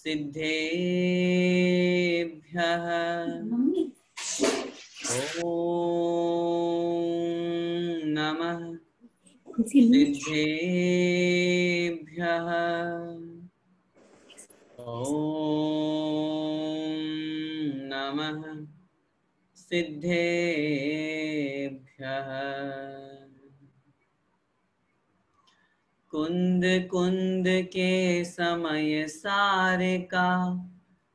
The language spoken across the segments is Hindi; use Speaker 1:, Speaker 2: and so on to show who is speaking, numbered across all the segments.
Speaker 1: सिद्धेभ्यः ॐ नमः सिद्धेभ्यः ॐ नमः सिद्धेभ्यः। कुंद कुंद के समय सारे का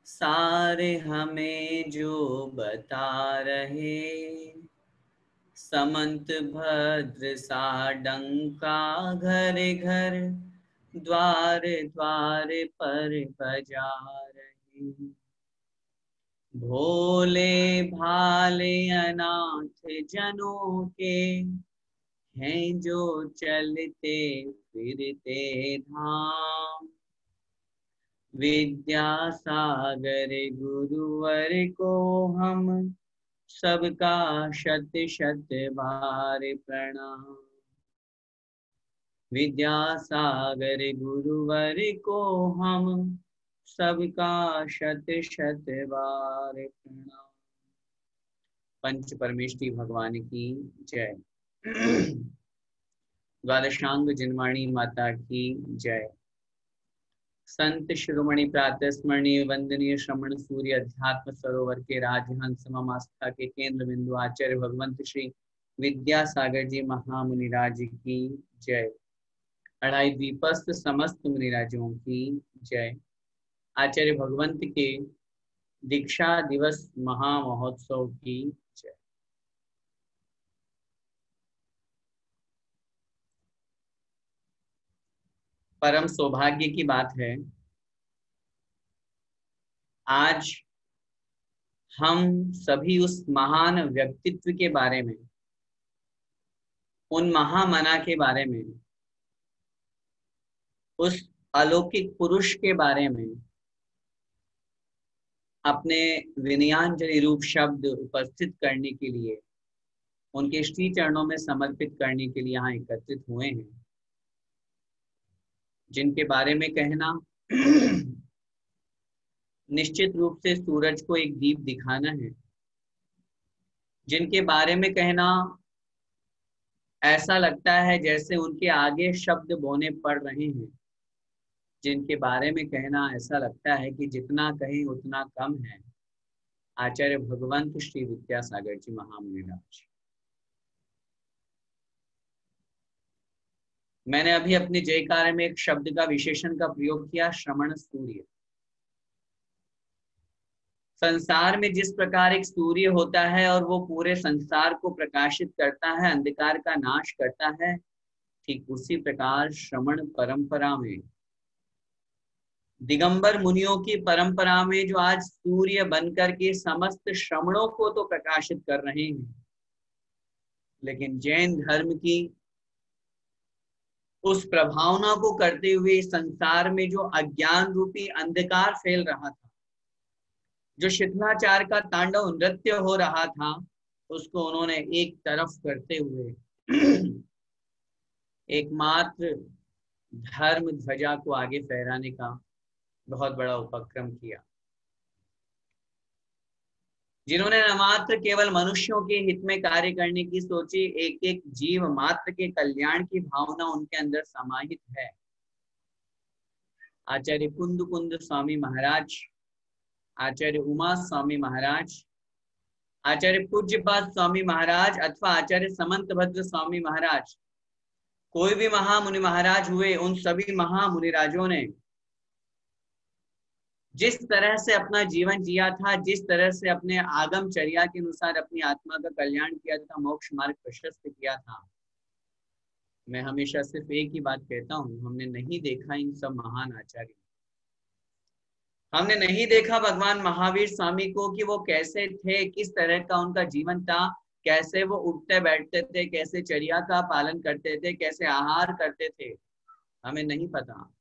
Speaker 1: सारे हमें जो बता रहे, समंत भद्र सा डंका घर घर द्वार द्वार पर बजा रहे। भोले भाले अनाथ जनों के हैं जो चलते फिरते धाम, विद्यासागर गुरुवर को हम सबका शत शत बार प्रणाम। विद्यासागर गुरुवर को हम सबका शत शत बार प्रणाम। पंच परमेष्टि भगवान की जय। द्वादशांग जिनवाणी माता की जय। संत शिरोमणि प्रातः स्मरणीय वंदनीय श्रमण सूर्य अध्यात्म सरोवर के राजहंस मम आस्था के केंद्र बिंदु आचार्य भगवंत श्री विद्यासागर जी महामुनिराज की जय। अढ़ाई द्वीपस्थ समस्त मुनिराजों की जय। आचार्य भगवंत के दीक्षा दिवस महामहोत्सव की जय। परम सौभाग्य की बात है, आज हम सभी उस महान व्यक्तित्व के बारे में, उन महामना के बारे में, उस अलौकिक पुरुष के बारे में अपने विनयांजलि रूप शब्द उपस्थित करने के लिए, उनके श्री चरणों में समर्पित करने के लिए यहाँ एकत्रित हुए हैं, जिनके बारे में कहना निश्चित रूप से सूरज को एक दीप दिखाना है, जिनके बारे में कहना ऐसा लगता है जैसे उनके आगे शब्द बोने पड़ रहे हैं, जिनके बारे में कहना ऐसा लगता है कि जितना कहें उतना कम है, आचार्य भगवंत श्री विद्यासागर जी महामुनिराज। मैंने अभी अपने जयकार में एक शब्द का विशेषण का प्रयोग किया, श्रमण सूर्य। संसार में जिस प्रकार एक सूर्य होता है और वो पूरे संसार को प्रकाशित करता है, अंधकार का नाश करता है, ठीक उसी प्रकार श्रमण परंपरा में, दिगंबर मुनियों की परंपरा में जो आज सूर्य बनकर के समस्त श्रमणों को तो प्रकाशित कर रहे हैं, लेकिन जैन धर्म की उस प्रभावना को करते हुए संसार में जो अज्ञान रूपी अंधकार फैल रहा था, जो शिथलाचार का तांडव नृत्य हो रहा था, उसको उन्होंने एक तरफ करते हुए एकमात्र धर्म ध्वजा को आगे फहराने का बहुत बड़ा उपक्रम किया। जिन्होंने न मात्र केवल मनुष्यों के हित में कार्य करने की सोची, एक एक जीव मात्र के कल्याण की भावना उनके अंदर समाहित है। आचार्य कुंद कुंद स्वामी महाराज, आचार्य उमा स्वामी महाराज, आचार्य पूज्यपाद स्वामी महाराज अथवा आचार्य समंत भद्र स्वामी महाराज, कोई भी महामुनि महाराज हुए, उन सभी महामुनिराजों ने जिस तरह से अपना जीवन जिया था, जिस तरह से अपने आगमचर्या के अनुसार अपनी आत्मा का कल्याण किया था, मोक्ष मार्ग प्रशस्त किया था, मैं हमेशा सिर्फ एक ही बात कहता हूं, हमने नहीं देखा इन सब महान आचार्य, हमने नहीं देखा भगवान महावीर स्वामी को कि वो कैसे थे, किस तरह का उनका जीवन था, कैसे वो उठते बैठते थे, कैसे चर्या का पालन करते थे, कैसे आहार करते थे, हमें नहीं पता।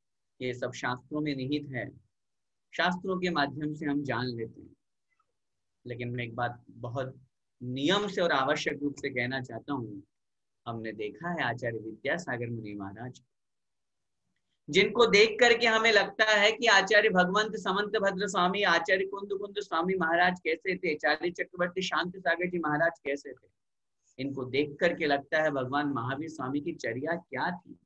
Speaker 1: ये सब शास्त्रों में निहित है, शास्त्रों के माध्यम से हम जान लेते हैं। लेकिन मैं एक बात बहुत नियम से और आवश्यक रूप से कहना चाहता हूँ, हमने देखा है आचार्य विद्यासागर मुनि महाराज। जिनको देख करके हमें लगता है कि आचार्य भगवंत समंत भद्र स्वामी, आचार्य कुंद कुंद स्वामी महाराज कैसे थे, चार्य चक्रवर्ती शांति सागर जी महाराज कैसे थे, इनको देख करके लगता है भगवान महावीर स्वामी की चर्या क्या थी,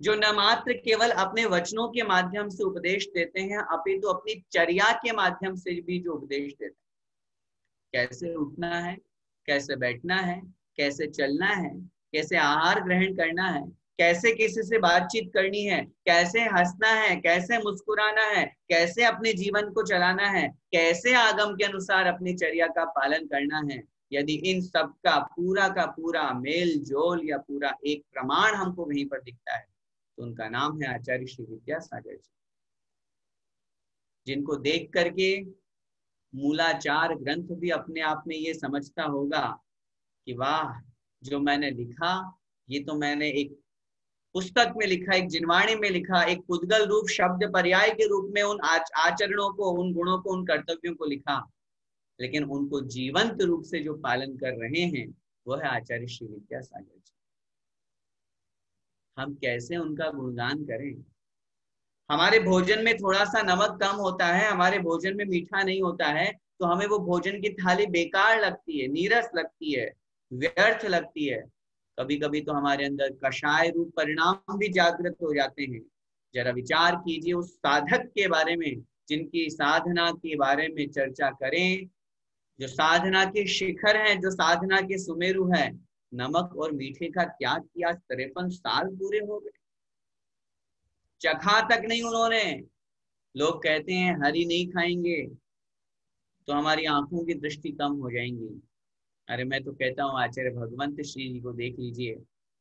Speaker 1: जो न मात्र केवल अपने वचनों के माध्यम से उपदेश देते हैं, अपितु तो अपनी चर्या के माध्यम से भी जो उपदेश देते हैं, कैसे उठना है, कैसे बैठना है, कैसे चलना है, कैसे आहार ग्रहण करना है, कैसे किसी से बातचीत करनी है, कैसे हंसना है, कैसे मुस्कुराना है, कैसे अपने जीवन को चलाना है, कैसे आगम के अनुसार अपनी चर्या का पालन करना है, यदि इन सब का पूरा मेल जोल या पूरा एक प्रमाण हमको वहीं पर दिखता है, तो उनका नाम है आचार्य श्री विद्यासागर जी, जिनको देख करके मूलाचार ग्रंथ भी अपने आप में ये समझता होगा कि वाह, जो मैंने लिखा ये तो मैंने एक पुस्तक में लिखा, एक जिनवाणी में लिखा, एक पुद्गल रूप शब्द पर्याय के रूप में उन आचरणों को, उन गुणों को, उन कर्तव्यों को लिखा, लेकिन उनको जीवंत रूप से जो पालन कर रहे हैं वो है आचार्य श्री विद्यासागर जी। हम कैसे उनका गुणगान करें? हमारे भोजन में थोड़ा सा नमक कम होता है, हमारे भोजन में मीठा नहीं होता है, तो हमें वो भोजन की थाली बेकार लगती है, नीरस लगती है, व्यर्थ लगती है। कभी कभी तो हमारे अंदर कषाय रूप परिणाम भी जागृत हो जाते हैं। जरा विचार कीजिए उस साधक के बारे में, जिनकी साधना के बारे में चर्चा करें, जो साधना के शिखर हैं, जो साधना के सुमेरु हैं, नमक और मीठे का त्याग किया, 53 साल पूरे हो गए, चखा तक नहीं उन्होंने। लोग कहते हैं हरी नहीं खाएंगे तो हमारी आंखों की दृष्टि कम हो जाएंगी। अरे मैं तो कहता हूँ आचार्य भगवंत श्री जी को देख लीजिए,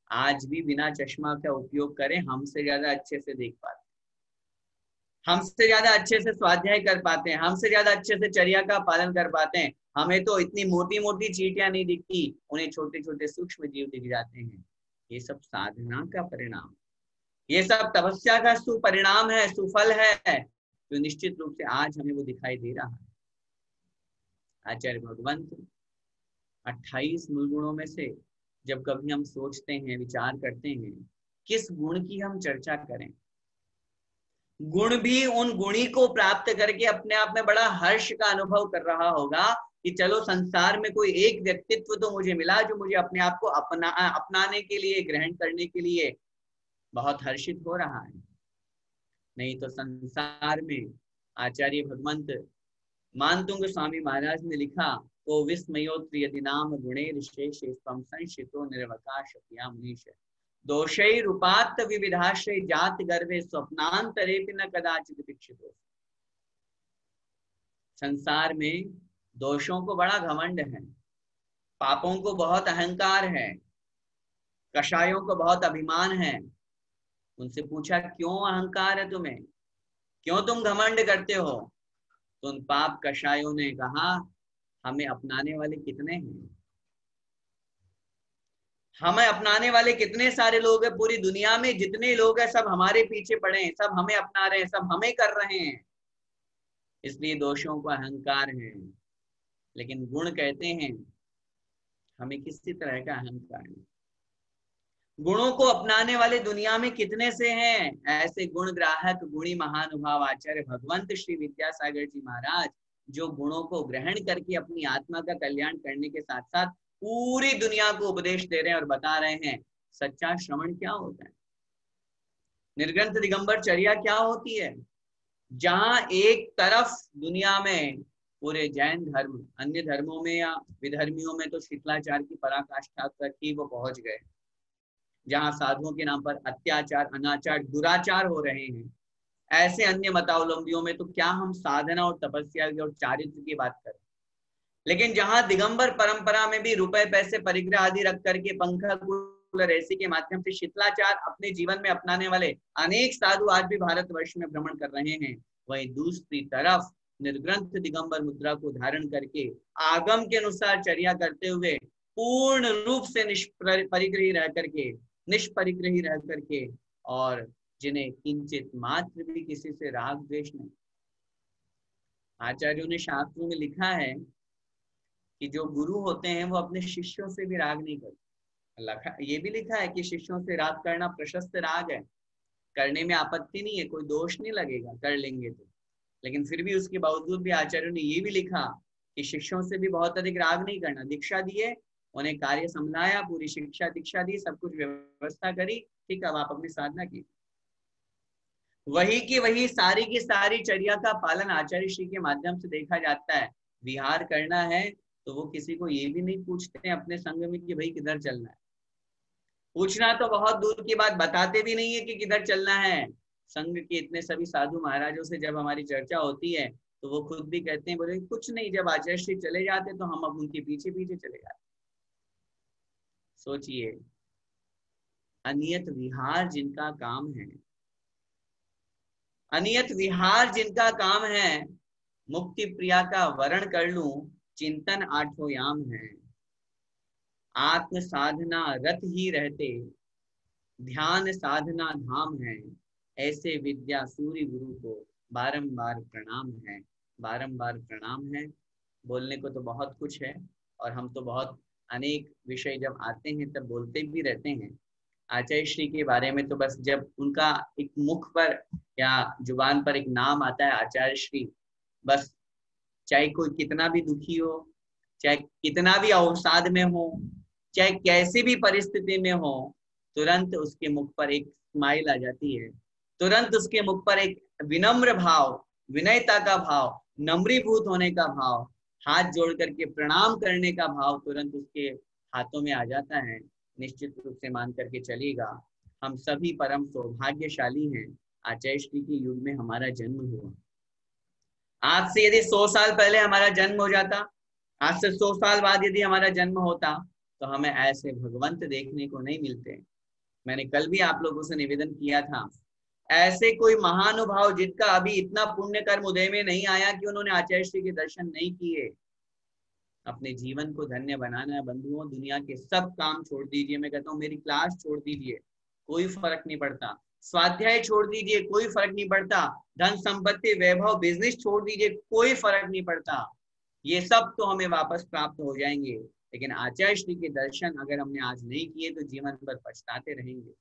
Speaker 1: आज भी बिना चश्मा का उपयोग करें, हमसे ज्यादा अच्छे से देख पाते, हमसे ज्यादा अच्छे से स्वाध्याय कर पाते हैं, हमसे ज्यादा अच्छे से चर्या का पालन कर पाते हैं। हमें तो इतनी मोटी मोटी चींटियां नहीं दिखती, उन्हें छोटे छोटे सूक्ष्म जीव दिख जाते हैं। ये सब साधना का परिणाम, ये सब तपस्या का सुपरिणाम है, सुफल है, तो निश्चित रूप से आज हमें वो दिखाई दे रहा है। आचार्य भगवंत 28 मूल गुणों में से जब कभी हम सोचते हैं, विचार करते हैं, किस गुण की हम चर्चा करें? गुण भी उन गुणी को प्राप्त करके अपने आप में बड़ा हर्ष का अनुभव कर रहा होगा कि चलो संसार में कोई एक व्यक्तित्व तो मुझे मिला जो मुझे अपने आप को अपनाने के लिए, ग्रहण करने के लिए बहुत हर्षित हो रहा है। नहीं तो संसार में आचार्य भगवंत मानतुंग स्वामी महाराज ने लिखा, को विस्मयोत्र यदि नाम गुणे ऋषेशे स्वम संशितो निर्वकाश मुनीश दोषै रूपात विविधाश्रय जाति गर्भे स्वप्नांतरेपि न कदाचित दीक्षितो। संसार में दोषों को बड़ा घमंड है, पापों को बहुत अहंकार है, कषायों को बहुत अभिमान है। उनसे पूछा क्यों अहंकार है तुम्हें, क्यों तुम घमंड करते हो? तो उन पाप कषायों ने कहा, हमें अपनाने वाले कितने हैं, हमें अपनाने वाले कितने सारे लोग हैं पूरी दुनिया में, जितने लोग हैं सब हमारे पीछे पड़े हैं, सब हमें अपना रहे हैं, सब हमें कर रहे हैं। इसलिए दोषों को अहंकार है। लेकिन गुण कहते हैं हमें किसी तरह का अहंकार नहीं। गुणों को अपनाने वाले दुनिया में कितने से हैं? ऐसे गुण ग्राहक गुणी महानुभाव आचार्य भगवंत श्री विद्यासागर जी महाराज, जो गुणों को ग्रहण करके अपनी आत्मा का कल्याण करने के साथ साथ पूरी दुनिया को उपदेश दे रहे हैं और बता रहे हैं सच्चा श्रवण क्या होता है, निर्ग्रंथ दिगंबर चर्या क्या होती है। जहां एक तरफ दुनिया में पूरे जैन धर्म, अन्य धर्मों में या विधर्मियों में तो शीतलाचार की पराकाष्ठा तक ही वो पहुंच गए, जहां साधुओं के नाम पर अत्याचार, अनाचार, दुराचार हो रहे हैं, ऐसे अन्य मतावलंबियों में तो क्या हम साधना और तपस्या और चारित्र की बात करें। लेकिन जहां दिगंबर परंपरा में भी रुपए पैसे परिग्रह आदि रख करके पंखा ऐसी के माध्यम से शीतलाचार अपने जीवन में अपनाने वाले अनेक साधु आज भी भारतवर्ष में भ्रमण कर रहे हैं, वहीं दूसरी तरफ निर्ग्रंथ दिगंबर मुद्रा को धारण करके आगम के अनुसार चर्या करते हुए पूर्ण रूप से निष्परिग्रही रह करके, निष्परिग्रही रह करके, और जिन्हें किंचित मात्र भी किसी से राग द्वेष नहीं। आचार्यों ने शास्त्रों में लिखा है कि जो गुरु होते हैं वो अपने शिष्यों से भी राग नहीं करते। ये भी लिखा है कि शिष्यों से राग करना प्रशस्त राग है, करने में आपत्ति नहीं है, कोई दोष नहीं लगेगा, कर लेंगे तो। लेकिन फिर भी उसके बावजूद भी आचार्यों ने ये भी लिखा कि शिष्यों से भी बहुत अधिक राग नहीं करना। दीक्षा दिए, उन्हें कार्य समझाया, पूरी शिक्षा दीक्षा दी, सब कुछ व्यवस्था करी, ठीक, अब आप अपनी साधना की। वही की वही सारी की सारी चर्या का पालन आचार्य श्री के माध्यम से देखा जाता है। विहार करना है तो वो किसी को ये भी नहीं पूछते हैं अपने संग में कि भाई किधर चलना है। पूछना तो बहुत दूर की बात, बताते भी नहीं है कि किधर चलना है। संघ के इतने सभी साधु महाराजों से जब हमारी चर्चा होती है तो वो खुद भी कहते हैं, बोले कुछ नहीं, जब आचार्य श्री चले जाते तो हम अब उनके पीछे पीछे चले जाते। सोचिए, अनियत विहार जिनका काम है, अनियत विहार जिनका काम है, मुक्ति प्रिया का वरण कर लूं, चिंतन आठों याम है। आत्म साधना रत ही रहते, ध्यान साधना धाम है। ऐसे विद्या सूर्य गुरु को बारंबार प्रणाम है, बारंबार प्रणाम है। बोलने को तो बहुत कुछ है और हम तो बहुत अनेक विषय जब आते हैं तब बोलते भी रहते हैं। आचार्य श्री के बारे में तो बस जब उनका एक मुख पर या जुबान पर एक नाम आता है आचार्य श्री, बस चाहे कोई कितना भी दुखी हो, चाहे कितना भी अवसाद में हो, चाहे कैसी भी परिस्थिति में हो, तुरंत उसके मुख पर एक स्माइल आ जाती है, तुरंत उसके मुख पर एक विनम्र भाव, विनयता का भाव, नम्रीभूत होने का भाव, हाथ जोड़ करके प्रणाम करने का भाव तुरंत उसके हाथों में आ जाता है। निश्चित रूप से मान करके चलिएगा, हम सभी परम सौभाग्यशाली हैं, आचार्य श्री के युग में हमारा जन्म हुआ। आज से यदि 100 साल पहले हमारा जन्म हो जाता, आज से 100 साल बाद यदि हमारा जन्म होता, तो हमें ऐसे भगवंत देखने को नहीं मिलते। मैंने कल भी आप लोगों से निवेदन किया था, ऐसे कोई महानुभाव जिनका अभी इतना पुण्य कर्म उदय में नहीं आया कि उन्होंने आचार्य श्री के दर्शन नहीं किए। अपने जीवन को धन्य बनाना है बंधुओं, दुनिया के सब काम छोड़ दीजिए। मैं कहता हूँ मेरी क्लास छोड़ दीजिए, कोई फर्क नहीं पड़ता। स्वाध्याय छोड़ दीजिए, कोई फर्क नहीं पड़ता। धन संपत्ति वैभव बिजनेस छोड़ दीजिए, कोई फर्क नहीं पड़ता। ये सब तो हमें वापस प्राप्त हो जाएंगे, लेकिन आचार्य श्री के दर्शन अगर हमने आज नहीं किए तो जीवन भर पछताते रहेंगे।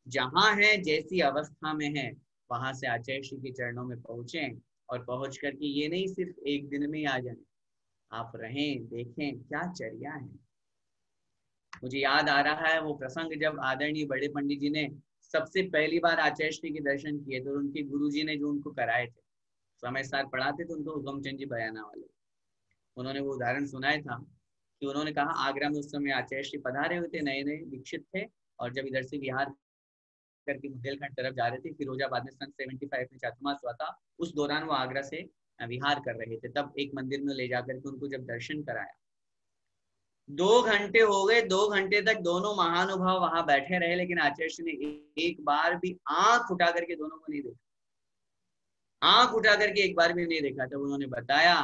Speaker 1: जहां है, जैसी अवस्था में है, वहां से आचार्य श्री के चरणों में पहुंचे और पहुंच करके ये नहीं सिर्फ एक दिन में आ जाए, आप रहें, देखें क्या चर्या है। मुझे याद आ रहा है वो प्रसंग जब आदरणीय बड़े पंडित जी ने सबसे पहली बार आचार्य श्री के दर्शन किए, तो उनके गुरुजी ने जो उनको कराए थे, समय सार पढ़ाते थे उनको, हुकमचंद जी बयाना वाले, उन्होंने वो उदाहरण सुनाया था कि उन्होंने कहा आगरा में उस समय आचार्य श्री पधारे हुए थे, नए नए दीक्षित थे, और जब इधर से बिहार करके बुंदेलखंड तरफ जा रहे थे, फिरोजाबाद में सन 75 में चातुर्मास हुआ था, उस दौरान वो आगरा से विहार कर रहे थे। तब एक मंदिर में ले जाकर के उनको जब दर्शन कराया, 2 घंटे हो गए, 2 घंटे तक दोनों महानुभाव वहां बैठे रहे, लेकिन आचार्य ने एक बार भी आंख उठा करके दोनों को नहीं देखा, आंख उठा करके एक बार भी नहीं देखा। तब उन्होंने बताया,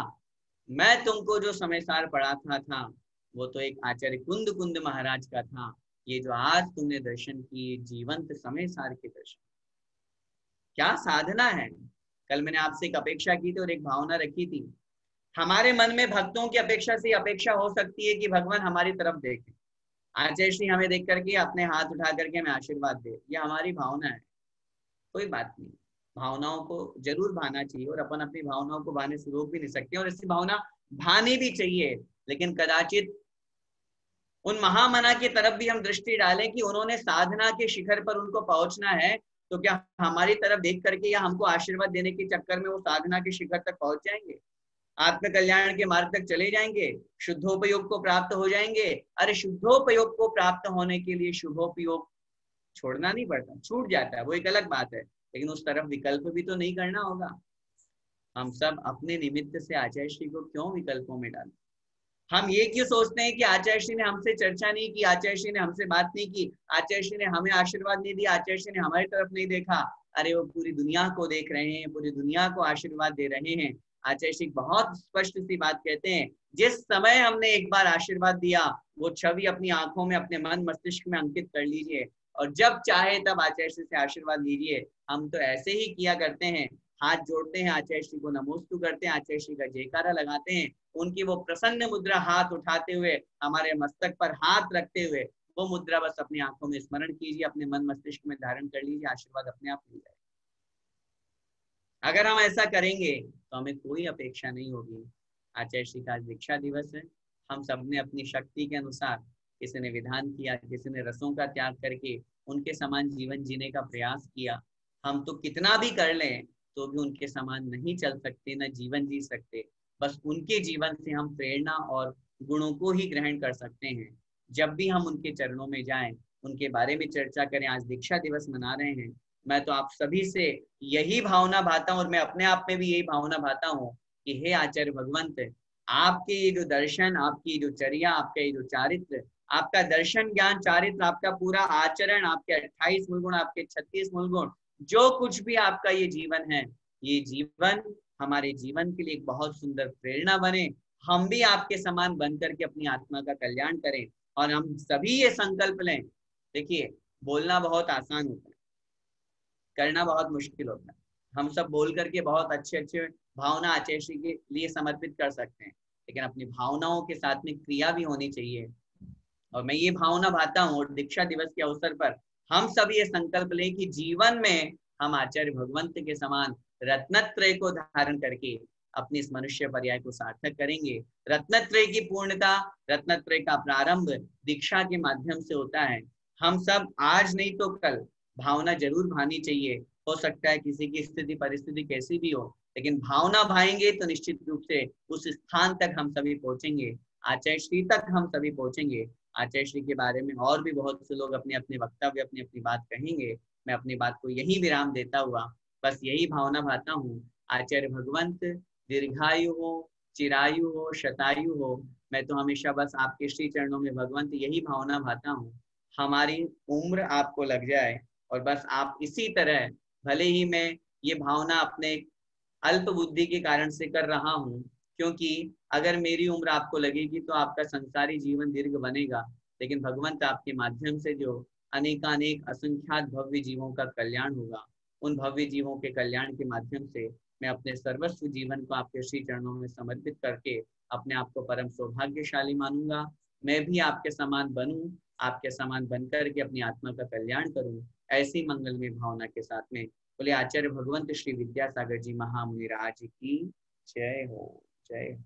Speaker 1: मैं तुमको जो समय सार पढ़ाता था वो तो एक आचार्य कुंद कुंद महाराज का था, ये जो आज तुमने दर्शन किए जीवंत समय सार के दर्शन। क्या साधना है। कल मैंने आपसे एक अपेक्षा की थी और एक भावना रखी थी, हमारे मन में भक्तों की अपेक्षा से अपेक्षा हो सकती है कि भगवान हमारी तरफ देखें, आचार्य श्री हमें देख करके अपने हाथ उठा करके हमें आशीर्वाद दे, ये हमारी भावना है। कोई बात नहीं, भावनाओं को जरूर भाना चाहिए और अपन अपनी भावनाओं को भाने से रोक भी नहीं सकते, और ऐसी भावना भानी भी चाहिए। लेकिन कदाचित उन महामना की तरफ भी हम दृष्टि डालें कि उन्होंने साधना के शिखर पर उनको पहुंचना है, तो क्या हमारी तरफ देख करके या हमको आशीर्वाद देने के चक्कर में वो साधना के शिखर तक पहुंच जाएंगे, आत्म कल्याण के मार्ग तक चले जाएंगे, शुद्धोपयोग को प्राप्त हो जाएंगे। अरे शुद्धोपयोग को प्राप्त होने के लिए शुभोपयोग छोड़ना नहीं पड़ता, छूट जाता है, वो एक अलग बात है, लेकिन उस तरफ विकल्प भी तो नहीं करना होगा। हम सब अपने निमित्त से आचार्य श्री को क्यों विकल्पों में डालें। हम ये क्यों सोचते हैं कि आचार्य श्री ने हमसे चर्चा नहीं की, आचार्य श्री ने हमसे बात नहीं की, आचार्य श्री ने हमें आशीर्वाद नहीं दिया, आचार्य श्री ने हमारी तरफ नहीं देखा। अरे वो पूरी दुनिया को देख रहे हैं, पूरी दुनिया को आशीर्वाद दे रहे हैं। आचार्य श्री बहुत स्पष्ट सी बात कहते हैं, जिस समय हमने एक बार आशीर्वाद दिया वो छवि अपनी आंखों में, अपने मन मस्तिष्क में अंकित कर लीजिए, और जब चाहे तब आचार्य श्री से आशीर्वाद लीजिए। हम तो ऐसे ही किया करते हैं, हाथ जोड़ते हैं, आचार्य श्री को नमोस्तु करते हैं, आचार्य श्री का जयकारा लगाते हैं, उनकी वो प्रसन्न मुद्रा हाथ उठाते हुए, हमारे मस्तक पर हाथ रखते हुए वो मुद्रा बस अपनी आंखों में स्मरण कीजिए, अपने मन मस्तिष्क में धारण कर लीजिए, आशीर्वाद अपने आप मिल जाए। अगर हम ऐसा करेंगे तो हमें कोई अपेक्षा नहीं होगी। आचार्य श्री का आज दीक्षा दिवस है। हम सब ने अपनी शक्ति के अनुसार, किसी ने विधान किया, किसी ने रसों का त्याग करके उनके समान जीवन जीने का प्रयास किया। हम तो कितना भी कर लें तो भी उनके समान नहीं चल सकते, न जीवन जी सकते। बस उनके जीवन से हम प्रेरणा और गुणों को ही ग्रहण कर सकते हैं। जब भी हम उनके चरणों में जाएं, उनके बारे में चर्चा करें, आज दीक्षा दिवस मना रहे हैं, मैं तो आप सभी से यही भावना भाता हूँ और मैं अपने आप में भी यही भावना भाता हूँ कि हे आचार्य भगवंत, आपके ये जो दर्शन, आपकी जो चर्या, आपका ये जो चारित्र, आपका दर्शन ज्ञान चारित्र, आपका पूरा आचरण, आपके 28 मूलगुण, आपके 36 मूलगुण, जो कुछ भी आपका ये जीवन है, ये जीवन हमारे जीवन के लिए एक बहुत सुंदर प्रेरणा बने। हम भी आपके समान बन करके अपनी आत्मा का कल्याण करें और हम सभी ये संकल्प लें। देखिए, बोलना बहुत आसान होता है, करना बहुत मुश्किल होता है। हम सब बोल करके बहुत अच्छे अच्छे भावना आचार्य श्री के लिए समर्पित कर सकते हैं, लेकिन अपनी भावनाओं के साथ में क्रिया भी होनी चाहिए। और मैं ये भावना भाता हूँ, और दीक्षा दिवस के अवसर पर हम सब ये संकल्प लें कि जीवन में हम आचार्य भगवंत के समान रत्नत्रय को धारण करके अपनी इस मनुष्य पर्याय को सार्थक करेंगे। रत्नत्रय की पूर्णता, रत्नत्रय का प्रारंभ दीक्षा के माध्यम से होता है। हम सब आज नहीं तो कल भावना जरूर भानी चाहिए। हो सकता है किसी की स्थिति परिस्थिति कैसी भी हो, लेकिन भावना भाएंगे तो निश्चित रूप से उस स्थान तक हम सभी पहुंचेंगे, आचार्य श्री तक हम सभी पहुंचेंगे। आचार्य श्री के बारे में और भी बहुत से लोग अपने अपने वक्तव्य, अपनी अपनी बात कहेंगे। मैं अपनी बात को यही विराम देता हुआ बस यही भावना भाता हूँ, आचार्य भगवंत दीर्घायु हो, चिरायु हो, शतायु हो। मैं तो हमेशा बस आपके श्री चरणों में भगवंत यही भावना भाता हूँ, हमारी उम्र आपको लग जाए और बस आप इसी तरह, भले ही मैं ये भावना अपने अल्प बुद्धि के कारण से कर रहा हूँ, क्योंकि अगर मेरी उम्र आपको लगेगी तो आपका संसारी जीवन दीर्घ बनेगा, लेकिन भगवंत आपके माध्यम से जो अनेकानेक असंख्यात भव्य जीवों का कल्याण होगा, उन भव्य जीवों के कल्याण के माध्यम से मैं अपने सर्वस्व जीवन को आपके श्री चरणों में समर्पित करके अपने आप को परम सौभाग्यशाली मानूंगा। मैं भी आपके समान बनूं, आपके समान बनकर के अपनी आत्मा का कल्याण करूं, ऐसी मंगलमय भावना के साथ में बोले आचार्य भगवंत श्री विद्यासागर जी महामुनि राज की जय हो, जय हो।